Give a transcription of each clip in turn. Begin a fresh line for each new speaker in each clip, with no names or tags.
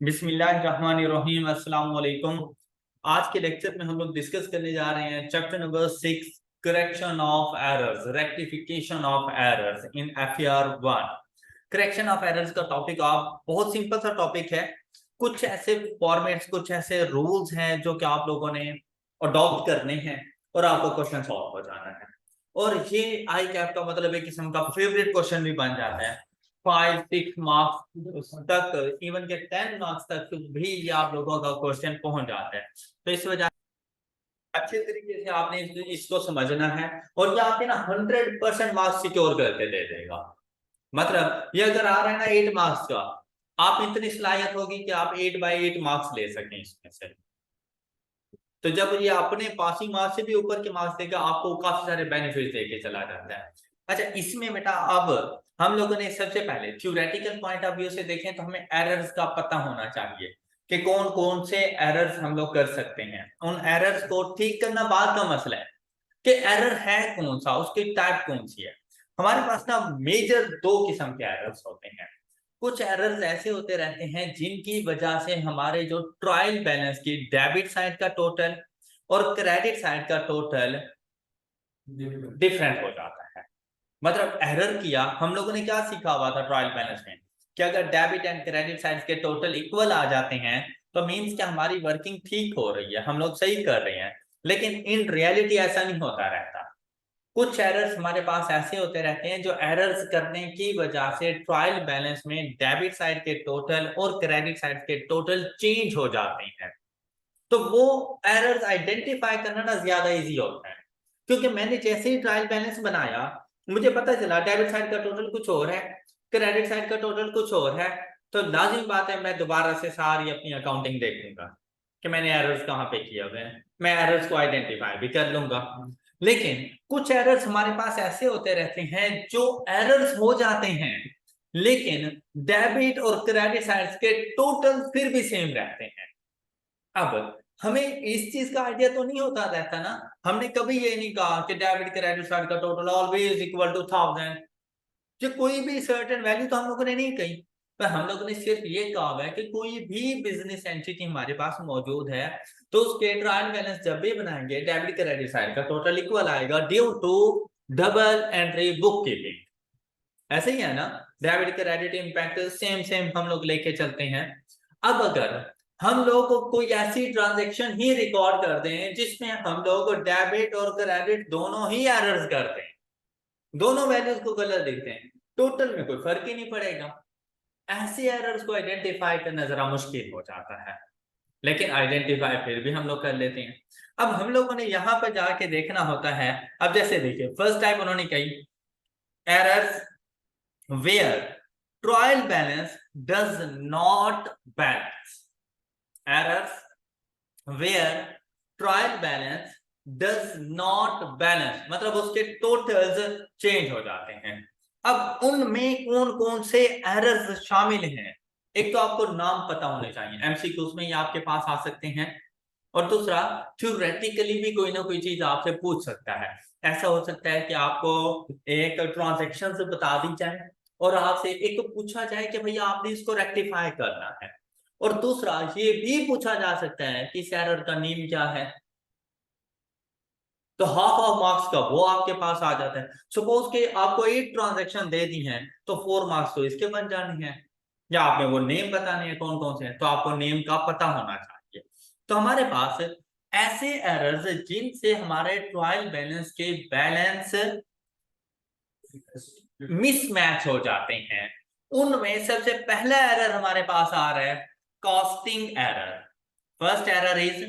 बिस्मिल्लाहिर्रहमानिर्रहीम, अस्सलाम वालेकुम। आज के लेक्चर में हम लोग डिस्कस करने जा रहे हैं chapter number 6, correction of errors, rectification of errors in FER 1। Correction of errors का टॉपिक आप बहुत सिंपल सा टॉपिक है। कुछ ऐसे फॉर्मेट्स, कुछ ऐसे रूल्स हैं जो कि आप लोगों ने अडॉप्ट करने हैं और आपको क्वेश्चन सॉल्व हो जाना है। और ये आई कैप का मतलब एक किस्म का फेवरेट क्वेश्चन भी बन जाता है। 5-6 मार्क्स तक, इवन के 10 मार्क्स तक भी ये आप लोगों का क्वेश्चन पहुंच जाता है। तो इस वजह अच्छे तरीके से आपने इसको समझना है और ये आपके ना 100% मार्क्स सिक्योर करके दे देगा। मतलब ये अगर आ रहा है ना 8 मार्क्स का, आप इतनी सलाहियत होगी कि आप 8/8 मार्क्स ले सकें इसमें से। तो जब ये अपने पासिंग मार्क्स से भी ऊपर के मार्क्स देगा, आपको काफी सारे बेनिफिट देके चला जाता है। अच्छा, इसमें बेटा अब हम लोगों ने सबसे पहले थ्योरेटिकल पॉइंट ऑफ व्यू से देखें तो हमें एरर्स का पता होना चाहिए कि कौन कौन से एरर्स हम लोग कर सकते हैं। उन एरर्स को ठीक करना बाद का मसला है कि एरर है कौन सा, उसकी टाइप कौन सी है। हमारे पास ना मेजर दो किस्म के एरर्स होते हैं। कुछ एरर्स ऐसे होते रहते हैं जिनकी वजह से हमारे जो ट्रायल बैलेंस की डेबिट साइड का टोटल और क्रेडिट साइड का टोटल डिफरेंट हो जाता है। मतलब एरर किया, हम लोगों ने क्या सीखा हुआ था ट्रायल बैलेंस में कि अगर डेबिट एंड क्रेडिट साइड के टोटल इक्वल आ जाते हैं तो मींस कि हमारी वर्किंग ठीक हो रही है, हम लोग सही कर रहे हैं। लेकिन इन रियलिटी ऐसा नहीं होता रहता। कुछ एरर्स हमारे पास ऐसे होते रहते हैं जो एरर्स करने की वजह से ट्रायल बैलेंस में डेबिट साइड के टोटल और क्रेडिट साइड के टोटल चेंज हो जाते हैं। तो वो एरर्स आइडेंटिफाई करना ना ज्यादा इजी होता है, क्योंकि मैंने जैसे ही ट्रायल बैलेंस बनाया मुझे पता चला डेबिट साइड का टोटल कुछ और है, क्रेडिट साइड का टोटल कुछ और है। तो लाजिम बात है मैं दोबारा से सारी अपनी अकाउंटिंग देखूंगा कि मैंने एरर्स कहाँ पे किए हुए हैं, मैं एरर्स को आइडेंटिफाई भी कर लूंगा। लेकिन कुछ एरर्स हमारे पास ऐसे होते रहते हैं जो एरर्स हो जाते हैं लेकिन डेबिट और क्रेडिट साइड के टोटल फिर भी सेम रहते हैं। अब हमें इस चीज का आइडिया तो नहीं होता रहता ना, हमने कभी ये नहीं कहा कि डेबिट क्रेडिट साइड का टोटल ऑलवेज इक्वल टू 1000। जो कोई भी सर्टेन वैल्यू तो हम लोगों ने नहीं कही, पर हम लोगों ने सिर्फ ये कहा है कि कोई भी बिजनेस एंटिटी हमारे पास मौजूद है तो उसके ट्रायल बैलेंस जब भी बनाएंगे डेबिट क्रेडिट साइड का टोटल इक्वल आएगा due to double entry book keeping. ऐसे ही है ना, debit credit impact same same हम लोग लेके चलते हैं। अब अगर हम लोग कोई ऐसी ट्रांजैक्शन ही रिकॉर्ड कर दें जिसमें हम लोग डेबिट और क्रेडिट दोनों ही एरर्स करते हैं, दोनों वैल्यूज को गलत लिखते हैं, टोटल में कोई फर्क ही नहीं पड़ेगा। ऐसे एरर्स को आइडेंटिफाई करना जरा मुश्किल हो जाता है, लेकिन आइडेंटिफाई फिर भी हम लोग कर लेते हैं। अब हम लोगों ने यहां पर जाके देखना होता है। अब जैसे देखिए फर्स्ट टाइप उन्होंने कही errors where trial balance does not balance, errors where trial balance does not balance मतलब उसके टोटल्स चेंज हो जाते हैं। अब उनमें कौन कौन से एरर्स शामिल हैं, एक तो आपको नाम पता होने चाहिए, एमसीक्यूज में ये आपके पास आ सकते हैं। और दूसरा, थ्योरेटिकली भी कोई ना कोई चीज आपसे पूछ सकता है। ऐसा हो सकता है कि आपको एक ट्रांजैक्शन से बता दी जाए और आपसे एक तो पूछा जाए कि भैया आपने इसको रेक्टिफाई करना है, और दूसरा ये भी पूछा जा सकता है कि इस एरर का नेम क्या है। तो हाफ ऑफ मार्क्स का वो आपके पास आ जाता है। सपोज के आपको 8 ट्रांजैक्शन दे दी हैं तो 4 मार्क्स तो इसके बन जाने हैं, या आपने वो नेम बताने हैं कौन कौन से हैं, तो आपको नेम का पता होना चाहिए। तो हमारे पास ऐसे एरर्स जिनसे हमारे ट्रायल बैलेंस के बैलेंस मिसमैच हो जाते हैं, उनमें सबसे पहला एरर हमारे पास आ रहा है costing error. First error is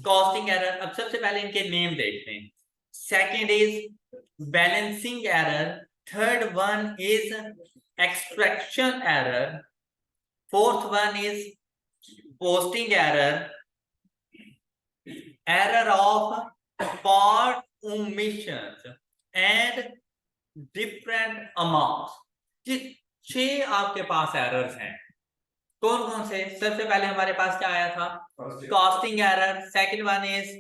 costing error. अब सबसे पहले इनके नेम देखते हैं। Second is balancing error, third one is extraction error, fourth one is posting error, error of part omissions and different amount. ये 6 आपके पास एरर्स हैं। कौन कौन से? सबसे पहले हमारे पास क्या आया था? Costing error. Second one is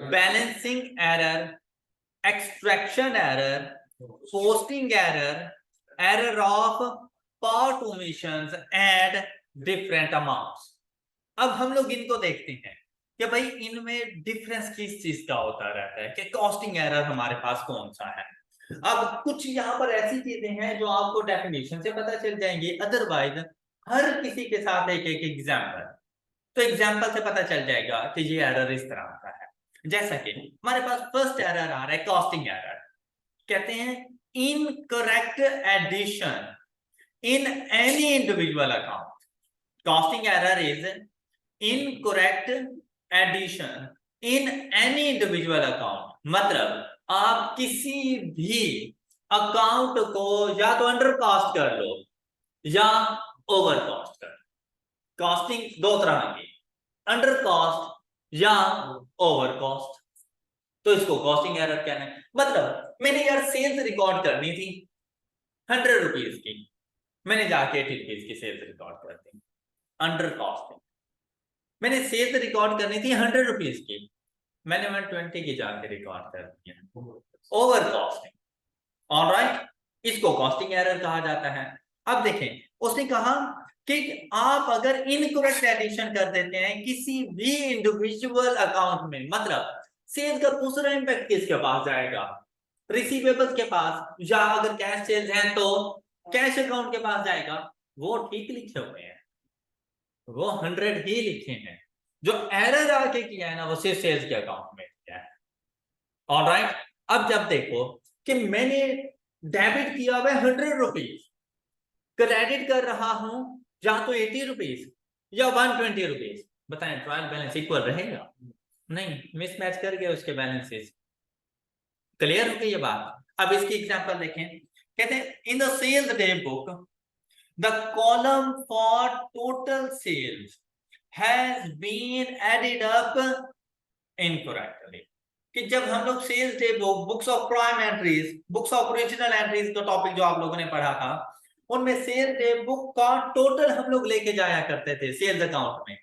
balancing error, extraction error, posting error, error of part omissions and different amounts. अब हम लोग इनको देखते हैं कि भाई इनमें डिफरेंस किस चीज का होता रहता है, कि कॉस्टिंग एरर हमारे पास कौन सा है। अब कुछ यहाँ पर ऐसी चीजें हैं जो आपको डेफिनेशन से पता चल जाएंगी, अदरवाइज हर किसी के साथ एक एक एग्जाम्पल, तो एग्जाम्पल से पता चल जाएगा कि ये एरर इस तरह का है। जैसा कि हमारे पास फर्स्ट एरर आ रहा है कॉस्टिंग एरर, कहते हैं incorrect addition in any individual account. Casting error is incorrect addition in any individual account, मतलब आप किसी भी अकाउंट को या तो अंडर कॉस्ट कर लो या ओवर कॉस्ट कर लो। कॉस्टिंग दो तरह की, अंडर कॉस्ट या ओवर कॉस्ट। तो इसको कॉस्टिंग एरर कहना है। मतलब मैंने यार सेल्स रिकॉर्ड करनी थी 100 रुपीज की, मैंने जाके 80 रुपीज की सेल्स रिकॉर्ड कर दी, अंडर कॉस्टिंग। मैंने सेल्स रिकॉर्ड करनी थी 100 रुपीज की, मैंने 120 की जाके रिकॉर्ड कर दिया, ओवर कॉस्टिंग। ऑलराइट, इसको कॉस्टिंग एरर कहा जाता है। अब देखें, उसने कहा कि आप अगर इनकरेक्ट एडिशन कर देते हैं किसी भी इंडिविजुअल अकाउंट में, मतलब सेल्स का दूसरा इंपैक्ट किसके पास जाएगा, रिसीवेबल्स के पास, या अगर कैश सेल्स हैं तो कैश अकाउंट के पास जाएगा। वो ठीक लिखे हुए हैं, वो 100 ही लिखे हैं, जो एरर आके किया है ना वो सिर्फ सेल्स के अकाउंट में किया है। ऑलराइट, अब जब देखो कि मैंने डेबिट किया हुआ 100 रुपीज, क्रेडिट कर रहा हूं या तो 80 रुपीज या 120 रुपीज, बताएं ट्रायल बैलेंस इक्वल रहेगा? नहीं, मिसमैच कर गए उसके बैलेंसेस। क्लियर हो गई ये बात? अब इसकी एग्जांपल देखें, कहते हैं in the sales day book the column for total sales has been added up incorrectly. कि जब हम लोग sales day book, books of prime entries, books of original entries का टॉपिक जो आप लोगों ने पढ़ा था, उनमें सेल्स डे बुक का टोटल हम लोग लेके जाया करते थे सेल्स अकाउंट में,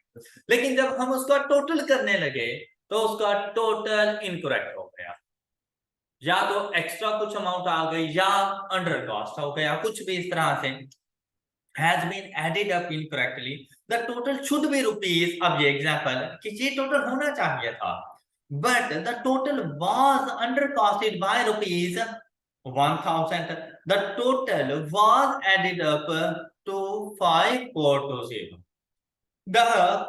लेकिन जब हम उसका टोटल करने लगे तो उसका टोटल इनकरेक्ट हो गया, या तो एक्स्ट्रा कुछ अमाउंट आ गई या अंडर कॉस्ट हो गया, कुछ भी इस तरह से has been added up incorrectly, the total should be rupees। अब ये एग्जांपल कि ये टोटल होना चाहिए था, but the total was undercosted by rupees 1000, the total was added up to 5420, the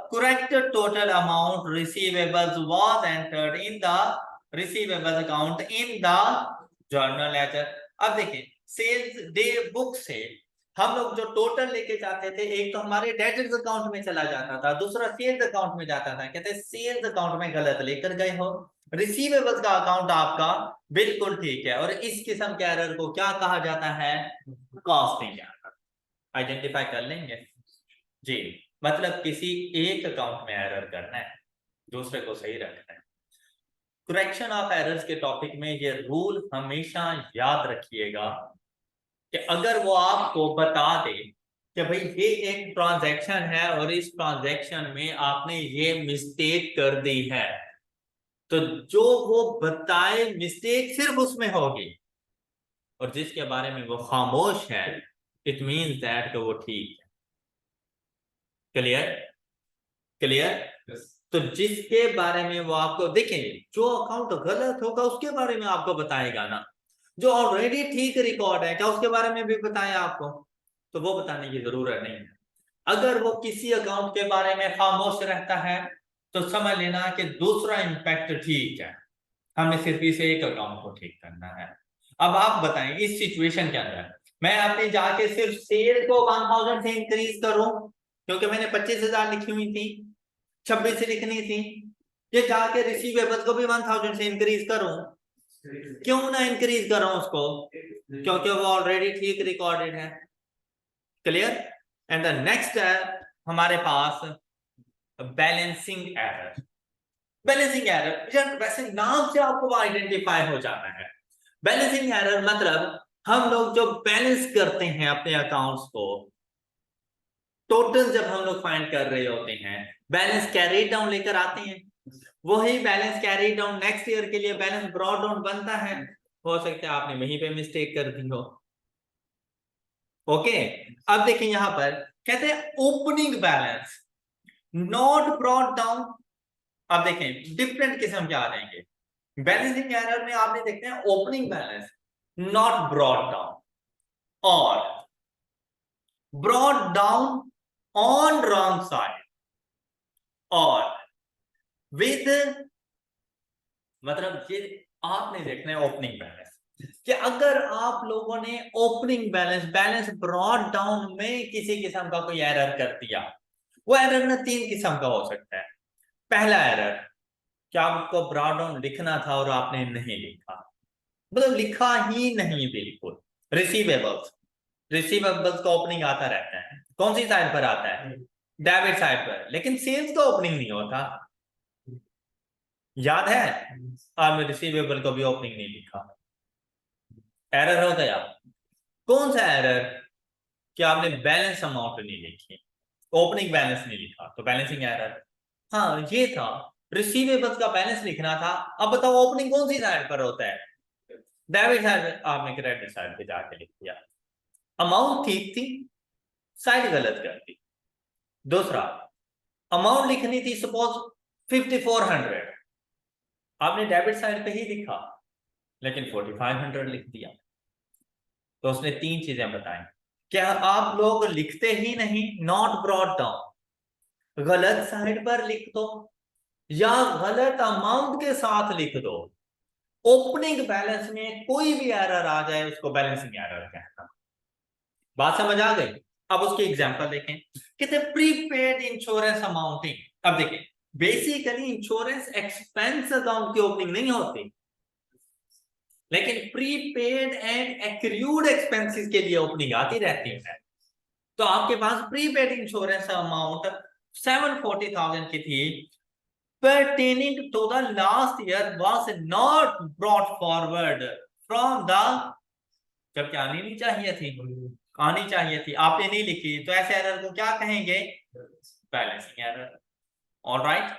correct total amount receivables was entered in the receivables account in the journal ledger। अब देखिए, sales day book से हम लोग जो total लेके जाते थे, एक तो हमारे डेटर्स अकाउंट में चला जाता था, दूसरा सेल्स अकाउंट में जाता था। कहते हैं सेल्स अकाउंट में गलत लेकर गए हो, रिसीवेबल्स का अकाउंट आपका बिल्कुल ठीक है, और इस किस्म के एरर को क्या कहा जाता है, कॉस्टिंग एरर। आइडेंटिफाई कर लेंगे जी, मतलब किसी एक अकाउंट में एरर करना है, दूसरे को सही रखना है। करेक्शन ऑफ एरर्स के टॉपिक में ये रूल हमेशा याद रखिएगा कि अगर वो आपको बता दे कि भाई ये एक ट्रांजैक्शन है और इस ट्रांजैक्शन में आपने ये मिस्टेक कर दी है, तो जो वो बताए मिस्टेक सिर्फ उसमें होगी, और जिसके बारे में वो खामोश है इट मीन्स दैट वो ठीक है। क्लियर? क्लियर? तो जिसके बारे में वो आपको, देखेंगे जो अकाउंट गलत होगा उसके बारे में आपको बताएगा ना, जो ऑलरेडी ठीक रिकॉर्ड है क्या उसके बारे में भी बताया आपको? तो वो बताने की जरूरत नहीं है। अगर वो किसी अकाउंट के बारे में खामोश रहता है तो समझ लेना कि दूसरा इंपैक्ट ठीक है, हमने सिर्फ इस एक अकाउंट को ठीक करना है। अब आप बताएं इस सिचुएशन के अंदर मैं अपने जाके सिर्फ सेल को 1000 से इंक्रीज करूं, क्योंकि मैंने 25,000 लिखी हुई थी, 26 से लिखनी थी, ये जाके रिसीवेबल्स को भी 1000 से इंक्रीज करूं, क्यों ना इंक्रीज करूं उसको, क्योंकि वो ऑलरेडी ठीक रिकॉर्डेड है। क्लियर? एंड द नेक्स्ट है हमारे पास बैलेंसिंग एरर। बैलेंसिंग एरर वैसे नाम से आपको आइडेंटिफाई हो जाता है। बैलेंसिंग एरर मतलब हम लोग जो बैलेंस करते हैं अपने अकाउंट्स को, टोटल जब हम लोग फाइंड कर रहे होते हैं, बैलेंस कैरी डाउन लेकर आते हैं, वही balance carry down next year के लिए बैलेंस ब्रॉट डाउन बनता है। हो सकता है आपने वहीं पे मिस्टेक कर दी हो। ओके, अब देखिए यहां पर कहते हैं opening balance not brought down. अब देखें डिफरेंट किस्म के आ जाएंगे। बैलेंसिंग एरर में आपने देखते हैं opening balance not brought down or brought down on wrong side or with, मतलब ये आपने देखना है ओपनिंग बैलेंस कि अगर आप लोगों ने ओपनिंग बैलेंस ब्रॉट डाउन में किसी किस्म का कोई एरर कर दिया, वो एरर ना 3 किस्म का हो सकता है। पहला एरर क्या आपको ब्रॉट डाउन लिखना था और आपने नहीं लिखा, मतलब लिखा ही नहीं बिल्कुल। रिसीवेबल्स, रिसीवेबल्स का ओपनिंग आता रहता है, कौन सी साइड पर आता है? डेबिट साइड पर, लेकिन सेल्स का ओपनिंग नहीं होता। याद है आपने रिसीवेबल को भी ओपनिंग नहीं लिखा, एरर हो गया। कौन सा एरर? कि आपने बैलेंस अमाउंट नहीं लिखी, ओपनिंग बैलेंस नहीं लिखा, तो बैलेंसिंग एरर। हाँ ये था, रिसीवेबल्स का बैलेंस लिखना था। अब बताओ ओपनिंग कौन सी साइड पर होता है? डेबिट साइड, आपने क्रेडिट साइड पे जाके लिख दिया। अमाउंट ठीक थी, साइड गलत कर दी। दूसरा, अमाउंट लिखनी थी सपोज 5400, आपने डेबिट साइड पे ही लिखा लेकिन 4500 लिख दिया। तो उसने 3 चीजें बताई। क्या आप लोग लिखते ही नहीं, नॉट ब्रॉट डाउन, गलत साइड पर लिख दो या गलत अमाउंट के साथ लिख दो। ओपनिंग बैलेंस में कोई भी एरर आ जाए उसको बैलेंसिंग एरर कहना। बात समझ आ गई? अब उसकी एग्जांपल देखें। कहते हैं प्रीपेड इंश्योरेंस अमाउंटिंग। अब देखें बेसिकली इंश्योरेंस एक्सपेंस अकाउंट की ओपनिंग नहीं होती, लेकिन प्रीपेड एंड एक्रूड एक्सपेंसेस के लिए ओपनिंग आती रहती है। तो आपके पास प्रीपेड इंश्योरेंस अमाउंट 740,000 की थी, pertaining to the last year was not brought forward from the, जबकि आनी नहीं चाहिए थी, आनी चाहिए थी, आपने नहीं लिखी, तो ऐसे एरर को क्या कहेंगे? Balancing error. ऑलराइट,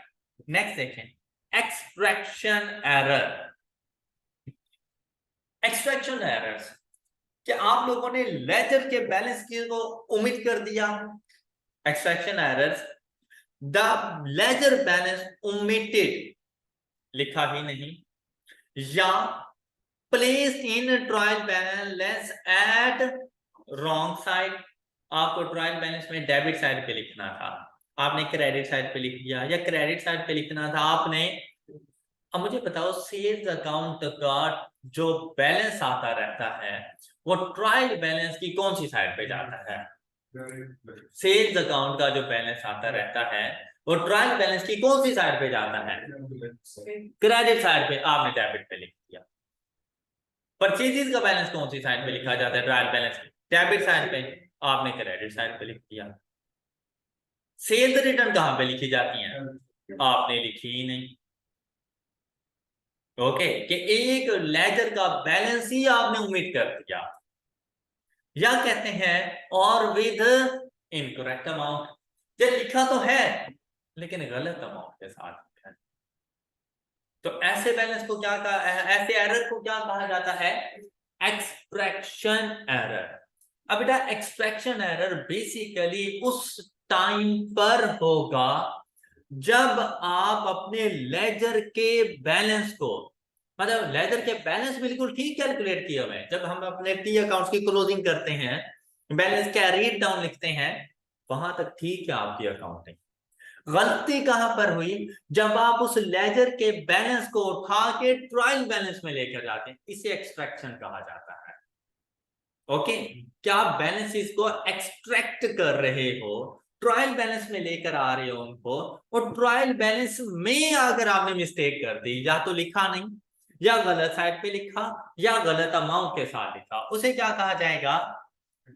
नेक्स्ट देखें एक्सट्रैक्शन एरर। एक्सट्रैक्शन एरर्स, कि आप लोगों ने लेजर के बैलेंस की को ओमिट कर दिया। Extraction errors, the ledger balance omitted, लिखा ही नहीं, या place in trial balance at wrong side, आपको ट्रायल बैलेंस में डेबिट साइड पे लिखना था, आपने क्रेडिट साइड पे लिख दिया, या क्रेडिट साइड पे लिखना था आपने। अब मुझे बताओ सेल्स अकाउंट का जो बैलेंस आता रहता है वो ट्रायल बैलेंस की कौन सी साइड पे जाता है? सेल्स अकाउंट का जो बैलेंस आता रहता है वो ट्रायल बैलेंस की कौन सी साइड पे जाता है? क्रेडिट साइड पे, आपने डेबिट पे लिख दिया। परचेजेस का बैलेंस कौन सी साइड पे लिखा जाता है? ट्रायल बैलेंस डेबिट साइड पे, आपने क्रेडिट साइड पे लिख दिया। सेल्स रिटर्न कहां पे लिखी जाती है? आपने लिखी ही नहीं। ओके, कि एक लेजर का बैलेंस ही आपने ओमिट कर दिया, या कहते हैं और विद इनकरेक्ट अमाउंट, ये लिखा तो है लेकिन गलत अमाउंट के साथ लिखा है। तो ऐसे बैलेंस को क्या कहा, ऐसे एरर को क्या कहा जाता है? Extraction error. अब बेटा एक्सट्रैक्शन एरर बेसिकली उस टाइम पर होगा जब आप अपने लेजर के बैलेंस को, मतलब लेजर के बैलेंस बिल्कुल ठीक कैलकुलेट किए हुए हैं, जब हम अपने टी अकाउंट्स की क्लोजिंग करते हैं, बैलेंस कैरीड डाउन लिखते हैं, वहां तक ठीक है आपकी अकाउंटिंग। गलती कहां पर हुई? जब आप उस लेजर के बैलेंस को उठा के ट्रायल बैलेंस में लेकर जाते हैं, इसे एक्सट्रैक्शन कहा जाता है। ओके, क्या आप बैलेंसेस को एक्सट्रैक्ट कर रहे हो, ट्रायल बैलेंस में लेकर आ रहे हो उनको, और ट्रायल बैलेंस में अगर आपने मिस्टेक कर दी, या तो लिखा नहीं, या गलत साइड पे लिखा, या गलत अमाउंट के साथ लिखा, उसे क्या कहा जाएगा?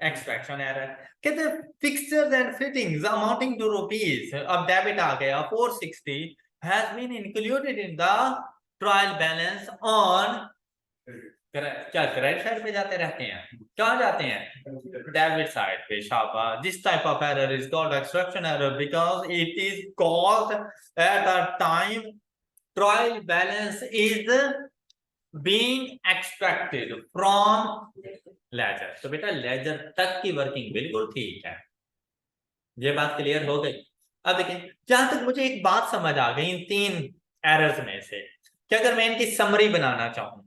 Extraction error. कहते हैं fixtures and fittings amounting to rupees, अब डेबिट आ गया 460 has been included in the trial balance on, क्या क्रेडिट साइड पे जाते रहते हैं? क्या जाते हैं? डेबिट साइड पे। शाबाश, this type of error is called extraction error because it is called at a time trial balance is being extracted from ledger. तो बेटा लेजर तक की वर्किंग बिल्कुल ठीक है, ये बात क्लियर हो गई। अब देखें, जहां तक मुझे एक बात समझ आ गई इन 3 एरर्स में से, कि अगर मैं इनकी समरी बनाना चाहूं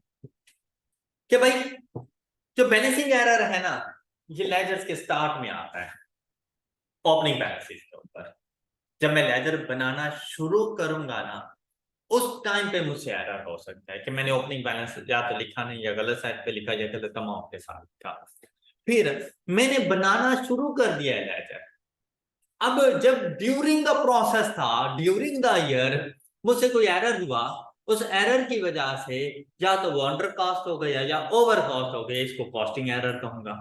कि भाई जो बैलेंसिंग एरर है ना, ये लेजर्स के स्टार्ट में आता है, ओपनिंग बैलेंसेस के ऊपर। जब मैं लेजर बनाना शुरू करूंगा ना, उस टाइम पे मुझसे एरर हो सकता है कि मैंने ओपनिंग बैलेंस या तो लिखा नहीं, या गलत साइड पे लिखा, या गलत अमाउंट के साथ लिखा। फिर मैंने बनाना शुरू कर दिया है लेजर। अब जब ड्यूरिंग द प्रोसेस था, ड्यूरिंग द ईयर मुझसे कोई एरर हुआ, उस एरर की वजह से या तो वो अंडर कॉस्ट हो गया या ओवर कॉस्ट हो गया, इसको कॉस्टिंग एरर कहूंगा।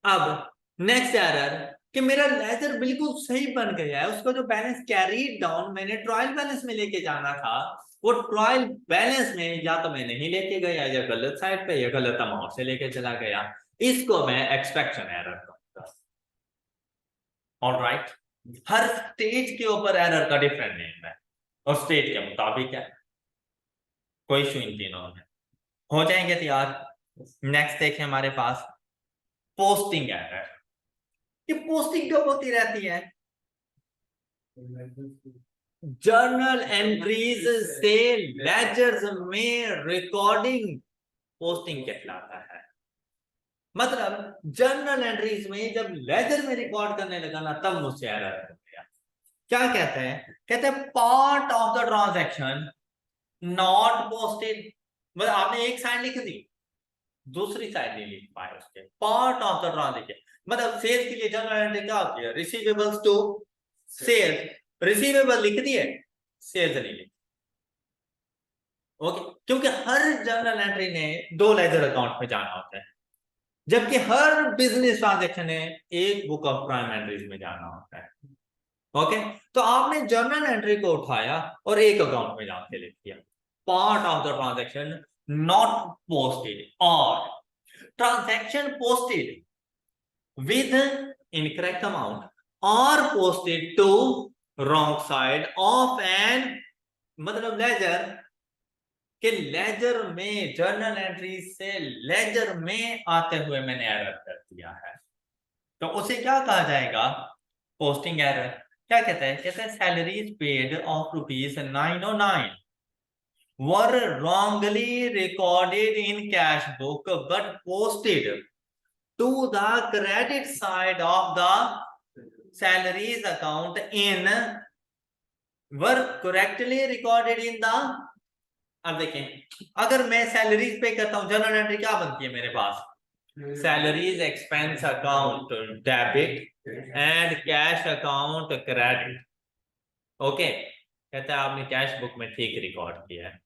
अब नेक्स्ट एरर कि मेरा लेजर बिल्कुल सही बन गया है, उसका जो बैलेंस कैरी डाउन मैंने ट्रायल बैलेंस में लेके जाना था, वो ट्रायल बैलेंस में या तो मैं नहीं लेके गया, या गलत साइड पे, या गलत अमाउंट से लेके चला गया। इसको मैं एक्सपेक्शन एरर कहूंगा। ऑलराइट, हर स्टेज के ऊपर एरर का डिफरेंट नेम है और स्टेज के मुताबिक है, कोई इशू इन तीनों में। हो जाएंगे तैयार। नेक्स्ट देखें हमारे पास पोस्टिंग एरर। ये पोस्टिंग कब होती रहती है? जर्नल एंट्रीज से लेजर्स में रिकॉर्डिंग पोस्टिंग कहलाता है। मतलब जर्नल एंट्रीज में जब लेजर में रिकॉर्ड करने लगा ना, तब मुझसे एरर हो गया। क्या कहते हैं? कहते हैं part of the transaction not posted. मतलब आपने एक साइड लिख दी, दूसरी साइड नहीं लिख पाए उसके, पार्ट ऑफ द ट्रांजैक्शन। मतलब सेल्स के लिए जर्नल एंट्री क्या होती है? रिसीवेबल्स टू सेल्स, रिसीवेबल लिख दिए, सेल्स नहीं लिखी। ओके, क्योंकि हर जर्नल एंट्री ने 2 लेजर अकाउंट में जाना होता है, जबकि हर बिजनेस ट्रांजैक्शन ने एक बुक ऑफ प्राइम एंट्रीज में जाना होता है। ओके, तो आपने जर्नल एंट्री को उठाया और एक अकाउंट में जाके लिख दिया, part of the transaction not posted, or transaction posted with incorrect amount or posted to wrong side of an, मतलब लेजर के लेजर में, जर्नल एंट्री से लेजर में आते हुए मैंने एरर कर दिया है, तो उसे क्या कहा जाएगा? Posting error. क्या कहते हैं? कहते हैं salaries paid of ₹909 were wrongly recorded in cash book but posted to the credit side of the salaries account in, were correctly recorded in the। अब देखें, अगर मैं सैलरीज पे करता हूं, जनरल एंट्री क्या बनती है मेरे पास? Salaries expense account debit and cash account credit. Okay, कहता है आपने कैश बुक में ठीक रिकॉर्ड किया है,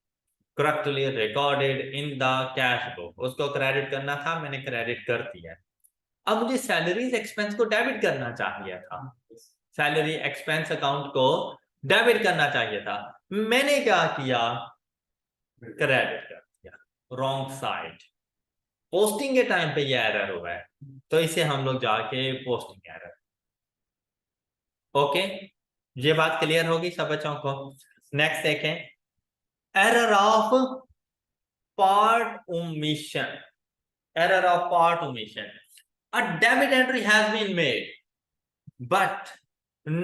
correctly recorded in the cash book. उसको क्रेडिट करना था, मैंने क्रेडिट कर दिया। अब मुझे सैलरीज एक्सपेंस को डेबिट करना चाहिए था, सैलरी एक्सपेंस अकाउंट को डेबिट करना चाहिए था, मैंने क्या किया? क्रेडिट कर दिया, रॉन्ग साइड। पोस्टिंग के टाइम पे ये एरर हुआ है, तो इसे हम लोग जाके पोस्टिंग एरर। ओके, ये बात क्लियर होगी सब बच्चों को। नेक्स्ट देखें, error of part omission. Error of part omission, a debit entry has been made but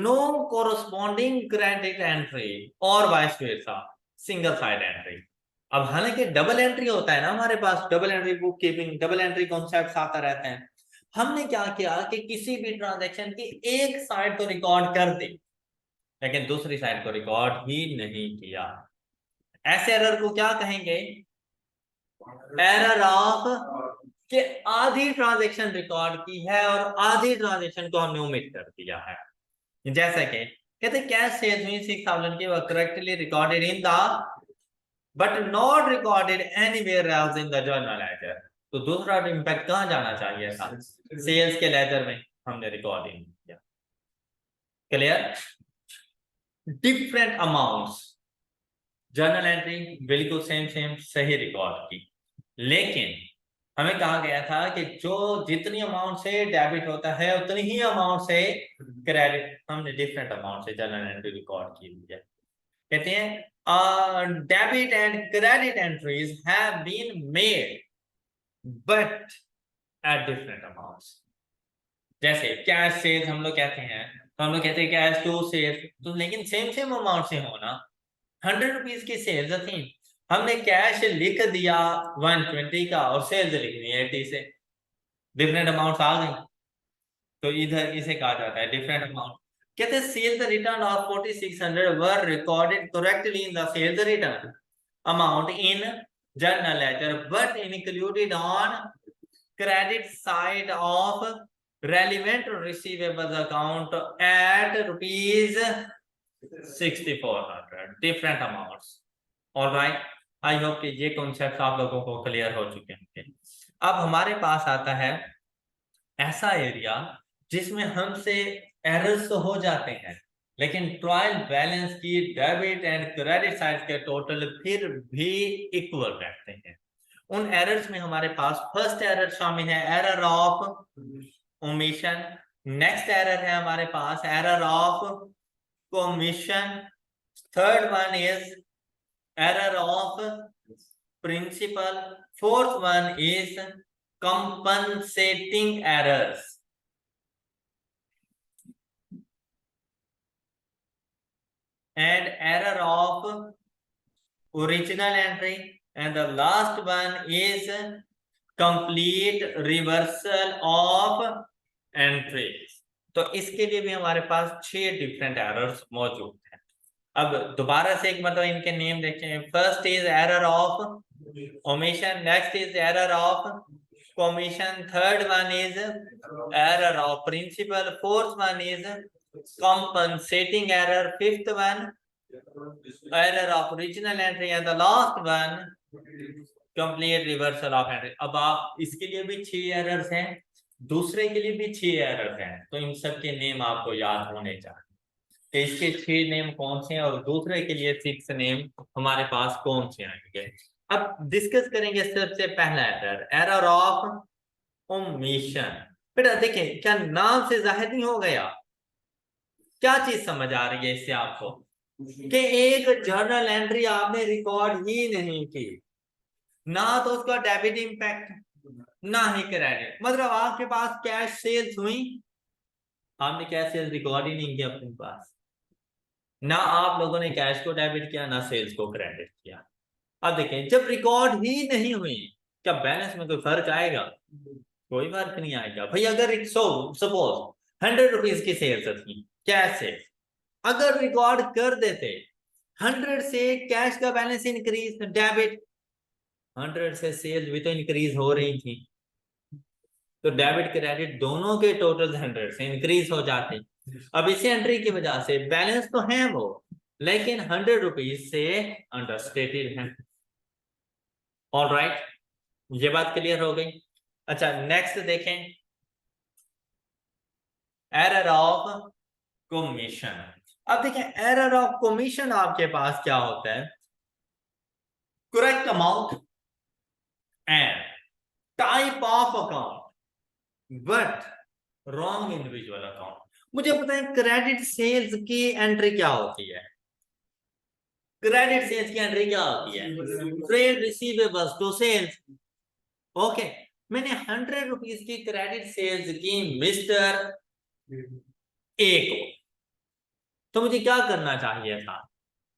no corresponding credit entry or vice versa, single side entry। अब हालांकि डबल एंट्री होता है ना हमारे पास, double entry book keeping, double entry concept आता रहते हैं। हमने क्या किया कि किसी भी ट्रांजैक्शन की एक साइड तो रिकॉर्ड कर दी, लेकिन दूसरी साइड को रिकॉर्ड ही नहीं किया। ऐसे एरर को क्या कहेंगे? एरर ऑफ कि आधी ट्रांजैक्शन रिकॉर्ड की है और आधी ट्रांजैक्शन को हमने ओमिट कर दिया है। जैसे कि कहते कैश सेल्स हुई 6,000 की, correctly recorded in the but not recorded anywhere else in the journal ledger. तो दूसरा इंपैक्ट कहां जाना चाहिए था? सेल्स के लेजर में हमने रिकॉर्ड इन किया। Clear? Different amounts, journal entry बिल्कुल सेम सही रिकॉर्ड की, लेकिन हमें कहा गया था कि जो जितनी अमाउंट से डेबिट होता है उतनी ही अमाउंट से क्रेडिट, हमने डिफरेंट अमाउंट से जर्नल एंट्री रिकॉर्ड की हुई है। कहते हैं debit and credit entries have been made but at different amounts. जैसे कैश सेल्स हम लोग कहते हैं, तो हम लोग कहते हैं कैश टू सेल्स, तो लेकिन सेम अमाउंट से हो ना। 100 रुपीज की सेल्स थी, हमने कैश लिख दिया 120 का और सेल्स लिखनी है 80 से, डिफरेंट अमाउंट आ गई, तो इधर इसे कहा जाता है डिफरेंट अमाउंट। कहते हैं sales return of 4600 were recorded correctly in the sales return amount in journal ledger but included on credit side of relevant receivables account at rupees 6400 different amounts. All right, I hope कि ये concept आप लोगों को clear हो चुके होंगे। अब हमारे पास आता है ऐसा एरिया जिसमें हमसे एरर्स तो हो जाते हैं, लेकिन ट्रायल बैलेंस की डेबिट एंड क्रेडिट साइड के टोटल फिर भी इक्वल रहते हैं। उन एरर्स में हमारे पास फर्स्ट एरर शामिल है error of omission, next error है हमारे पास error of commission, third one is error of principle, fourth one is compensating errors, and error of original entry, and the last one is complete reversal of entries। तो इसके लिए भी हमारे पास 6 different errors मौजूद हैं। अब दोबारा से एक मतलब इनके नेम देखें। First is error of omission, next is error of commission, third one is error of principal, fourth one is compensating error, fifth one error of original entry, and the last one complete reversal of entry। अब आप इसके लिए भी 6 errors हैं, दूसरे के लिए भी 6 एरर्स हैं, तो इन सब के नेम आपको याद होने चाहिए। तो इसके 6 नेम कौन से हैं और दूसरे के लिए 6 नेम हमारे पास कौन से आएंगे। अब डिस्कस करेंगे सबसे पहला एरर, एरर ऑफ ओमिशन। बेटा देखिए, क्या नाम से जाहिर नहीं हो गया, क्या चीज समझ आ रही है इससे आपको, कि एक जर्नल एंट्री आपने रिकॉर्ड ही नहीं की, ना तो उसका डेबिट इंपैक्ट ना ही क्रेडिट, मतलब आपके पास कैश सेल्स हुई, आपने कैश सेल्स रिकॉर्ड ही नहीं किया अपने पास, ना आप लोगों ने कैश को डेबिट किया ना सेल्स को क्रेडिट किया। अब देखें, जब रिकॉर्ड ही नहीं हुई, क्या बैलेंस में कोई फर्क आएगा? कोई फर्क नहीं आएगा भाई। अगर सपोज 100 रुपीज की सेल्स थी कैश से, अगर रिकॉर्ड कर देते 100 से कैश का बैलेंस इंक्रीज, डेबिट 100 से सेल्स भी तो इंक्रीज हो रही थी, तो डेबिट क्रेडिट दोनों के टोटल 100 से इंक्रीज हो जाते। अब इसी एंट्री की वजह से बैलेंस तो है वो, लेकिन 100 रुपीज से अंडरस्टेटेड है। ऑलराइट, ये बात क्लियर हो गई। अच्छा, नेक्स्ट देखें, एरर ऑफ कमीशन। अब देखें, एरर ऑफ कमीशन आपके पास क्या होता है, correct amount and type of account but wrong individual account. मुझे पता है क्रेडिट सेल्स की एंट्री क्या होती है, क्रेडिट सेल्स की एंट्री क्या होती है, trade receivables to sales. Okay, मैंने 100 रुपीज की क्रेडिट सेल्स की मिस्टर ए को, तो मुझे क्या करना चाहिए था,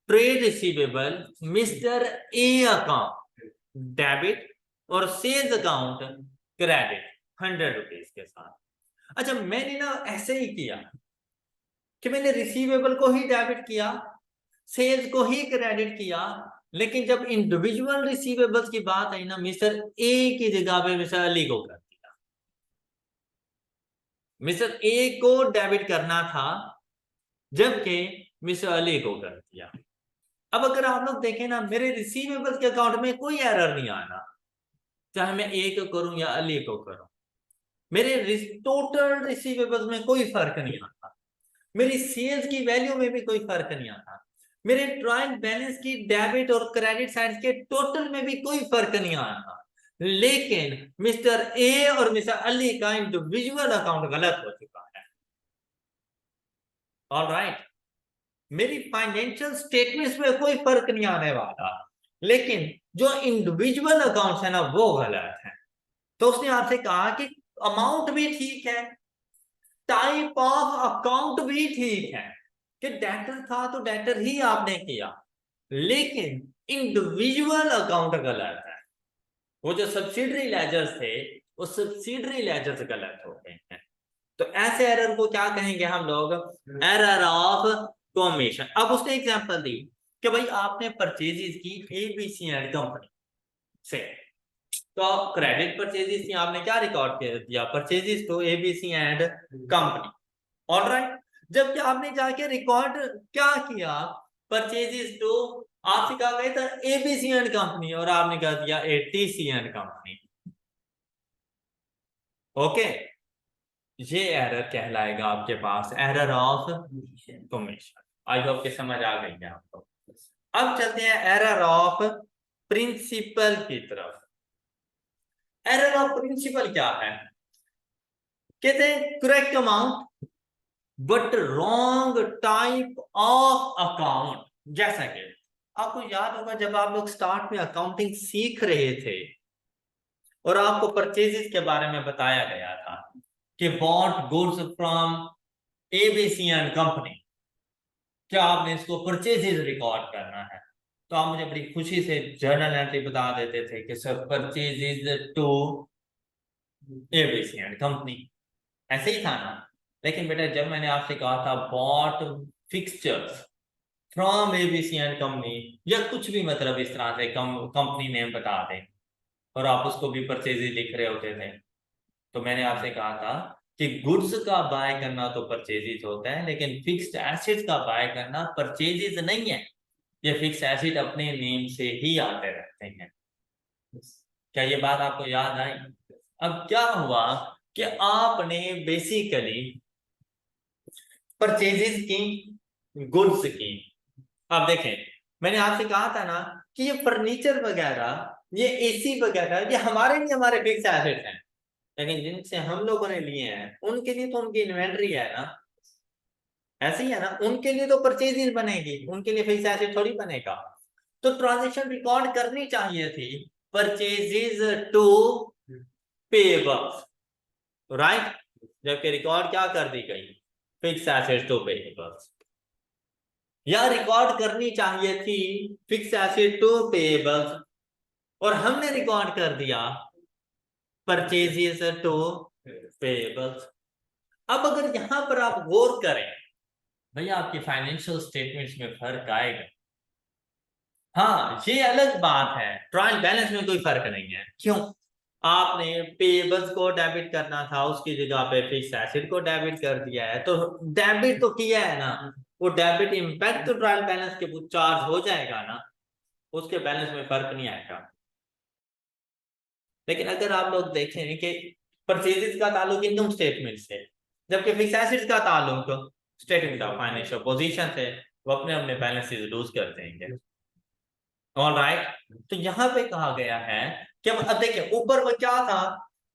trade receivable mister A account debit और सेल्स अकाउंट क्रेडिट 100 रुपीज के साथ। अच्छा, मैंने ना ऐसे ही किया कि मैंने रिसीवेबल को ही डेबिट किया, सेल्स को ही क्रेडिट किया, लेकिन जब इंडिविजुअल रिसीवेबल्स की बात आई ना, मिस्टर ए की जगह पे मिस्टर अली को कर दिया। मिस्टर ए को डेबिट करना था, जबकि मिस्टर अली को कर दिया। अब अगर आप लोग देखें ना, मेरे रिसीवेबल्स के अकाउंट में कोई एरर नहीं आना, चाहे मैं ए को करूं या अली को करूं, मेरे टोटल रिसीवेबल्स में कोई फर्क नहीं आता, मेरी सेल्स की वैल्यू में भी कोई फर्क नहीं आता, मेरे ट्रायल बैलेंस की डेबिट और क्रेडिट साइड के टोटल में भी कोई फर्क नहीं आता, लेकिन मिस्टर ए और मिस्टर अली का इंडिविजुअल अकाउंट गलत हो चुका है। ऑलराइट, मेरी फाइनेंशियल स्टेटमेंट्स में कोई फर्क नहीं आने वाला, लेकिन जो इंडिविजुअल अकाउंट्स है ना वो गलत है। तो उसने आपसे कहा कि अमाउंट भी ठीक है, टाइप ऑफ अकाउंट भी ठीक है कि डेटर था तो डेटर ही आपने किया, लेकिन इंडिविजुअल अकाउंट गलत है। वो जो सब्सिडरी लेजर्स थे वो सब्सिडरी लेजर्स गलत हो गए हैं। तो ऐसे एरर को क्या कहेंगे हम लोग? Error of commission. अब उसने एग्जांपल दी कि भाई आपने परचेजेस की एबीसी एंड कंपनी से, तो क्रेडिट परचेजेस की आपने क्या रिकॉर्ड कर दिया? Purchases to ABC and company. Alright, जबकि आपने जाके रिकॉर्ड क्या किया? परचेजेस टू, आपसे कहा गया था एबीसी एंड कंपनी और आपने कह दिया एटीसी एंड कंपनी। ओके, ये एरर कहलाएगा आपके पास error of commission. I hope कि समझ आ गई है आपको। अब चलते हैं एरर ऑफ प्रिंसिपल की तरफ। एरर ऑफ प्रिंसिपल क्या है? कहते हैं correct amount but wrong type of account. जैसा कि आपको याद होगा जब आप लोग स्टार्ट में अकाउंटिंग सीख रहे थे और आपको परचेजेस के बारे में बताया गया था कि bought goods from ABC and company, क्या आपने इसको परचेजेस रिकॉर्ड करना है? तो आप मुझे बड़ी खुशी से जर्नल एंट्री बता देते थे कि sir purchases to ABC and company, ऐसे ही था ना। लेकिन बेटा जब मैंने आपसे कहा था bought fixtures from ABC and company या कुछ भी मतलब इस तरह से कंपनी नेम बता दें और आप उसको भी परचेजेस लिख रहे होते थे, तो मैंने आपसे कहा था कि गुड्स का बाय करना तो परचेजेस होता है, लेकिन फिक्स्ड एसेट्स का बाय करना परचेजेस नहीं है। ये फिक्स एसेट अपने नेम से ही आते रहते हैं। क्या ये बात आपको याद आई? अब क्या हुआ कि आपने बेसिकली परचेजेस की, गुड्स की। अब देखें, मैंने आपसे कहा था ना कि ये फर्नीचर वगैरह, ये एसी वगैरह, ये हमारे लिए हमारे फिक्स एसेट हैं, लेकिन जिनसे हम लोगों ने लिए हैं उनके लिए तो उनकी इन्वेंट्री है ना। ऐसे ही है ना, उनके लिए तो परचेजेस बनेगी, उनके लिए फिक्स एसेट थोड़ी बनेगा। तो ट्रांजैक्शन रिकॉर्ड करनी चाहिए थी परचेजेस टू पेबल्स, राइट, जबकि रिकॉर्ड क्या कर दी गई? Fixed asset to payables. या रिकॉर्ड करनी चाहिए थी फिक्स एसेट टू पेबल्स और हमने रिकॉर्ड कर दिया परचेजेस टू पेबल्स। अब अगर यहां पर आप गौर करें, भैया आपकी फाइनेंशियल स्टेटमेंट्स में फर्क आएगा। हाँ, ये अलग बात है, ट्रायल बैलेंस में कोई फर्क नहीं है। क्यों? आपने पेबल्स को डेबिट करना था, उसकी जगह पे फिक्स एसेट को डेबिट कर दिया है, तो डेबिट तो किया है ना, वो डेबिट इंपैक्ट तो ट्रायल बैलेंस के चार्ज हो जाएगा ना, उसके बैलेंस में फर्क नहीं आएगा। लेकिन अगर आप लोग देखें कि परचेजेस का ताल्लुक इनकम स्टेटमेंट से, जबकि फिक्स एसेट्स का ताल्लुक स्टेटमेंट ऑफ फाइनेंशियल पोजीशन से, वो अपने अपने बैलेंसेस लूज कर देंगे। ऑलराइट, तो यहां पे कहा गया है कि अब देखिए ऊपर वो क्या था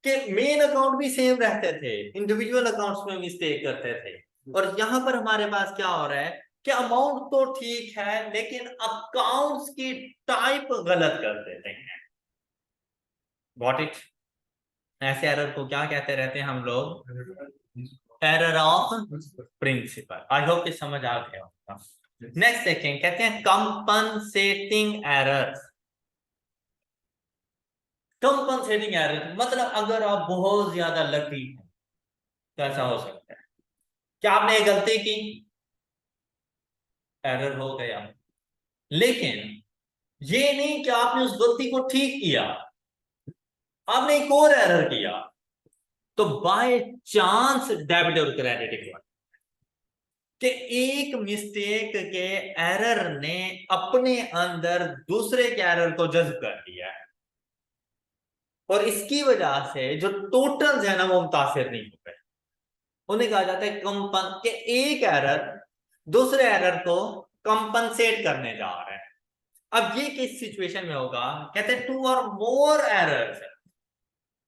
कि मेन अकाउंट भी सेम रहते थे, इंडिविजुअल अकाउंट्स में मिस्टेक करते थे, और यहां पर हमारे पास क्या हो रहा है कि अमाउंट तो ठीक है लेकिन अकाउंट्स की टाइप गलत कर देते हैं। Got it? ऐसे एरर को क्या कहते रहते हैं हम लोग? Error of principle. I hope कि समझ आ गया होगा। नेक्स्ट देखें, कहते हैं कंपनसेटिंग एरर्स। कंपनसेटिंग एरर मतलब अगर आप बहुत ज्यादा लकी हैं तो ऐसा हो सकता है कि आपने एक गलती की, एरर हो गया, लेकिन ये नहीं कि आपने उस गलती को ठीक किया, आपने एक और एरर किया, तो बाय चांस डेबिट और क्रेडिट हुआ कि एक मिस्टेक के एरर ने अपने अंदर दूसरे के एरर को जज्ब कर दिया है, और इसकी वजह से जो टोटल्स है ना वो मुतासिर नहीं हो गए। उन्हें कहा जाता है कंपन के एक एरर दूसरे एरर को कंपनसेट करने जा रहे हैं। अब ये किस सिचुएशन में होगा? कहते हैं टू और मोर एरर्स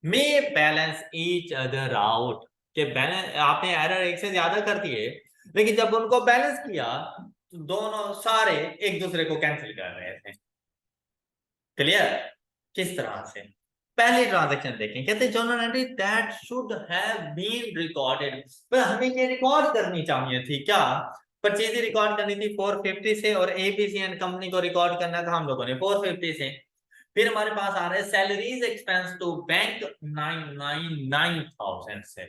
मे बैलेंस ईच अदर आउट, के बैलेंस आपने एरर एक से ज्यादा कर दिए, लेकिन जब उनको बैलेंस किया तो दोनों सारे एक दूसरे को कैंसिल कर रहे थे। क्लियर? किस तरह से? पहली ट्रांजैक्शन देखें, कहते हैं journal entry that should have been recorded, पर हमें ये रिकॉर्ड करनी चाहिए थी क्या? परचेज रिकॉर्ड करनी थी 450 से, और एबीसी एंड कंपनी को रिकॉर्ड करना था हम लोगों ने 450 से। फिर हमारे पास आ रहा है सैलरीज एक्सपेंस टू बैंक 999,000 से।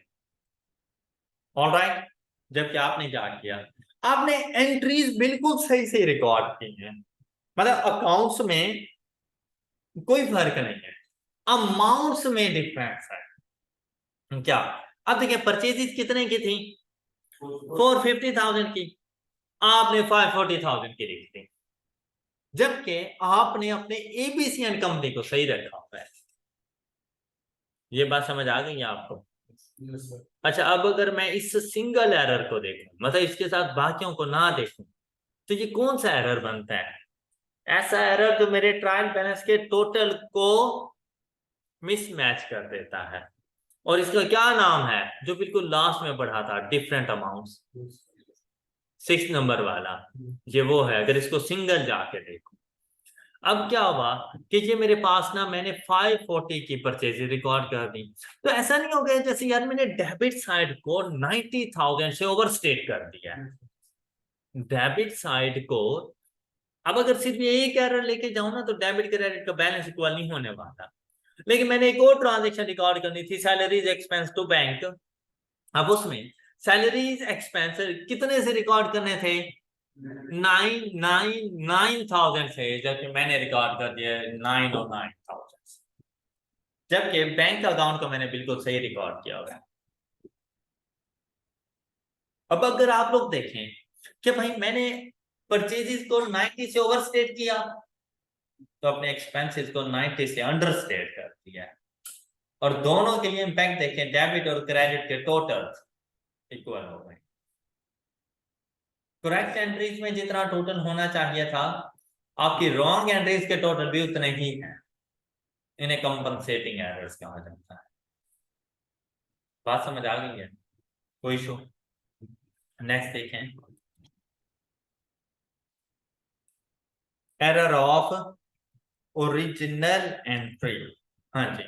ऑलराइट, जबकि आपने क्या किया, आपने एंट्रीज बिल्कुल सही से रिकॉर्ड की है, मतलब अकाउंट्स में कोई फर्क नहीं है, अमाउंट्स में डिफरेंस है। क्या? अब देखिए परचेजेस कितने की थी? 450,000 की, आपने 540,000 की लिखी थी, जबकि आपने अपने एबीसी एंड कंपनी को सही रखा हुआ है। ये बात समझ आ गई है आपको? अच्छा, अब अगर मैं इस सिंगल एरर को देखूं, मतलब इसके साथ बाकियों को ना देखूं, तो ये कौन सा एरर बनता है? ऐसा एरर जो मेरे ट्रायल बैलेंस के टोटल को मिसमैच कर देता है। और इसका क्या नाम है जो बिल्कुल लास्ट में बढ़ा था, डिफरेंट अमाउंट्स, 6 नंबर वाला, ये वो है। अगर इसको सिंगल जाके देखो, अब क्या हुआ कि ये मेरे पास ना, मैंने 540 की परचेज रिकॉर्ड कर दी, तो ऐसा नहीं हो गया जैसे यार मैंने डेबिट साइड को 90,000 से ओवरस्टेट कर दिया है। डेबिट साइड को अब अगर सिर्फ ये एक एरर लेके जाऊं ना, तो डेबिट क्रेडिट का बैलेंस इक्वल नहीं होने वाला। लेकिन मैंने एक और ट्रांजेक्शन रिकॉर्ड करनी थी, सैलरीज एक्सपेंस टू बैंक। अब उसमें सैलरीज एक्सपेंस कितने से रिकॉर्ड करने थे? 999,000 से, जबकि मैंने रिकॉर्ड कर दिया 909,000, जबकि बैंक अकाउंट को मैंने बिल्कुल सही रिकॉर्ड किया हुआ है। अब अगर आप लोग देखें कि भाई मैंने परचेजेस को 90 से ओवरस्टेट किया, तो अपने एक्सपेंसेस को 90 से अंडरस्टेट कर दिया, और दोनों के लिए इम्पैक्ट देखें, डेबिट और क्रेडिट के टोटल इक्वल हो गए। करेक्ट एंट्रीज में जितना टोटल होना चाहिए था, आपकी रॉन्ग एंट्रीज के टोटल भी उतने ही हैं। इन्हें कंपनसेटिंग एरर्स कहा जाता है। बात समझ आ गई है? कोई इशू? नेक्स्ट देखें, एरर ऑफ ओरिजिनल एंट्री। हाँ जी,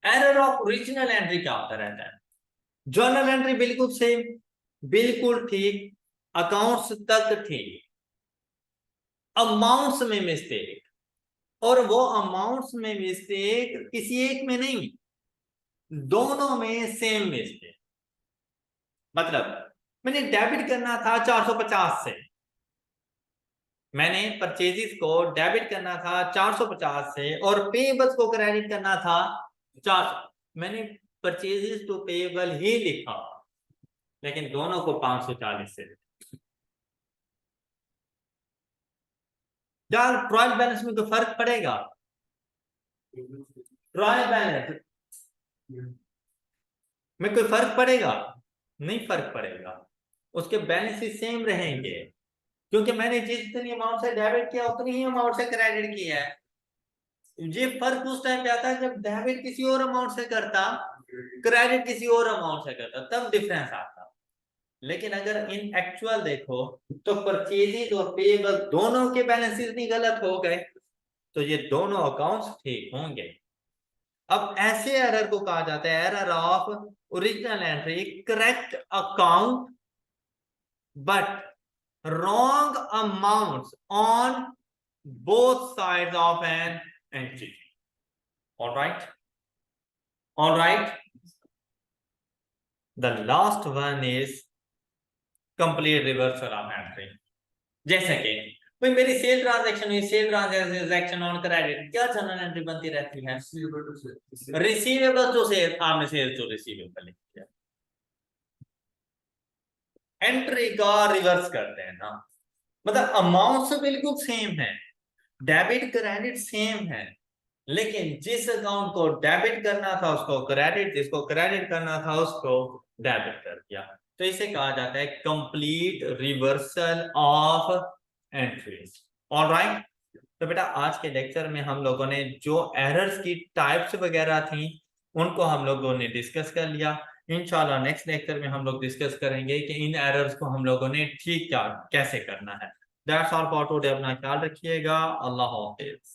एरर ऑफ ओरिजिनल एंट्री क्या होता रहता है? जर्नल एंट्री बिल्कुल सेम, बिल्कुल ठीक, अकाउंट्स तक ठीक, अमाउंट्स में मिस्टेक, और वो अमाउंट्स में मिस्टेक किसी एक में नहीं, दोनों में सेम मिस्टेक। मतलब मैंने डेबिट करना था 450 से, मैंने परचेजेस को डेबिट करना था 450 से, और पेबल्स को क्रेडिट करना था 400। मैंने परचेजेस टू पेबल ही लिखा, लेकिन दोनों को 540 से। यार ट्रायल बैलेंस में तो फर्क पड़ेगा, ट्रायल बैलेंस में कोई फर्क पड़ेगा? नहीं फर्क पड़ेगा, उसके बैलेंस सेम रहेंगे, क्योंकि मैंने जितनी अमाउंट से डेबिट किया उतनी ही अमाउंट से क्रेडिट किया है। ये फर्क उस टाइम पे आता है जब डेबिट किसी और अमाउंट से करता, क्रेडिट किसी और अमाउंट से करता, तब डिफरेंस आता। लेकिन अगर इन एक्चुअल देखो, तो परचेजेज और पेबल दोनों के बैलेंसेस नहीं गलत हो गए, तो ये दोनों अकाउंट्स ठीक होंगे। अब ऐसे एरर को कहा जाता है error of original entry, correct account but wrong amounts on both sides of an entity. All right, all right. The last one is complete reversal of entry. जैसे कि भाई मेरी सेल ट्रांजैक्शन हुई, सेल ट्रांजैक्शन ऑन क्रेडिट, क्या journal entry बनती रहती है? Receivable to cell, आपने सेल टू रिसीवेबल लिख दिया, एंट्री का रिवर्स करते हैं ना, मतलब अमाउंट से बिल्कुल सेम है, डेबिट क्रेडिट सेम है, लेकिन जिस अकाउंट को डेबिट करना था उसको क्रेडिट, जिसको क्रेडिट करना था उसको डेबिट कर दिया। तो इसे कहा जाता है complete reversal of entries. Alright, तो बेटा आज के लेक्चर में हम लोगों ने जो एरर्स की टाइप्स वगैरह थी उनको हम लोगों ने डिस्कस कर लिया। इंशाल्लाह नेक्स्ट लेक्चर में हम लोग डिस्कस करेंगे कि इन एरर्स को हम लोगों ने ठीक क्या कैसे करना है। दैट्स ऑल फॉर टुडे, अपना ख्याल रखिएगा, अल्लाह हाफिज।